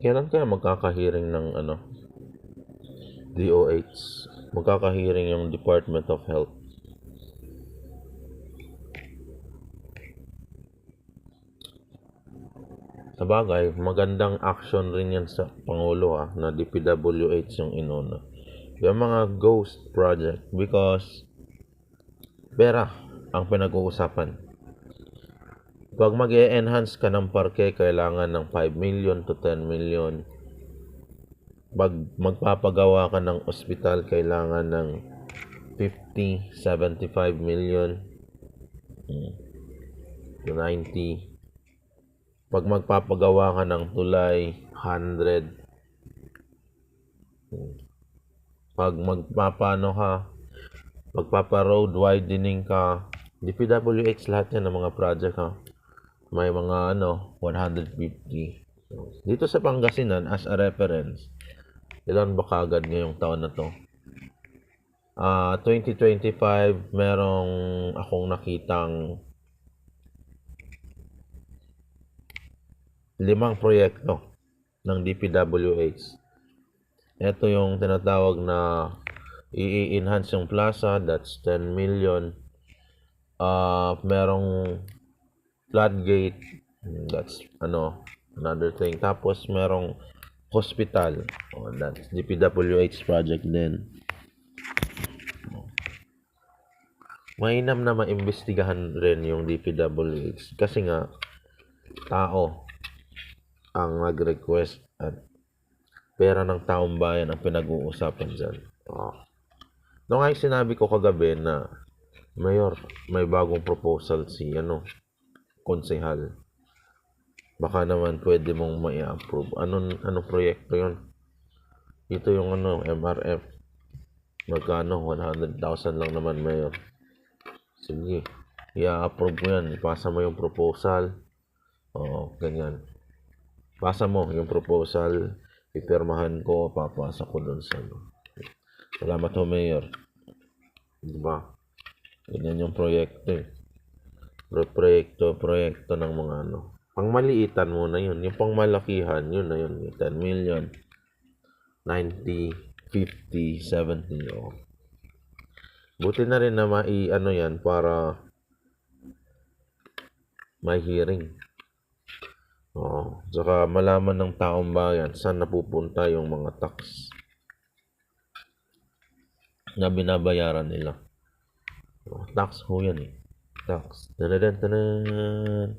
Kailan kaya magkakahiring ng DOH? Magkakahiring yung Department of Health. Sabagay, magandang action rin yan sa Pangulo na DPWH yung inuna. Yung mga ghost project because pera ang pinag-uusapan. Pag mag-e-enhance ka ng parke, kailangan ng 5 million to 10 million. Pag magpapagawa ka ng ospital, kailangan ng 50, 75 million to 90. Pag magpapagawa ka ng tulay, 100. Pag magpapa-road widening ka, DPWH lahat yan ng mga project may mga 150. Dito sa Pangasinan, as a reference, ilan ba kagad ngayong taon na to? 2025, merong akong nakitang 5 proyekto ng DPWH. Ito yung tinatawag na i-enhance yung plaza, that's 10 million. Merong floodgate, that's another thing. Tapos merong hospital, that's DPWH project din. Mainam na maimbestigahan rin yung DPWH kasi nga tao ang nag-request at pera ng taong bayan ang pinag-uusapan dyan. Noong ay sinabi ko kagabi na Mayor, may bagong proposal si konsehal. Baka naman pwede mong mai-approve. Anong proyekto yon? Ito yung MRF. Magkano? 100,000 lang naman, Mayor. Sige, i-approve mo yan. Ipasa mo yung proposal. Ganyan. Pasa mo yung proposal. Ipirmahan ko. Papasa ko dun sa Salamat ho, Mayor. Diba? Ganyan yung proyekto Proyekto ng mga pangmaliitan muna yun. Yung pangmalakihan, yun na yun. 10 million, 90, 50, 70. Buti na rin na yan para may hearing. Saka malaman ng taong bayan saan napupunta yung mga tax na binabayaran nila. Tax ho yan Tax. Tadadadadad.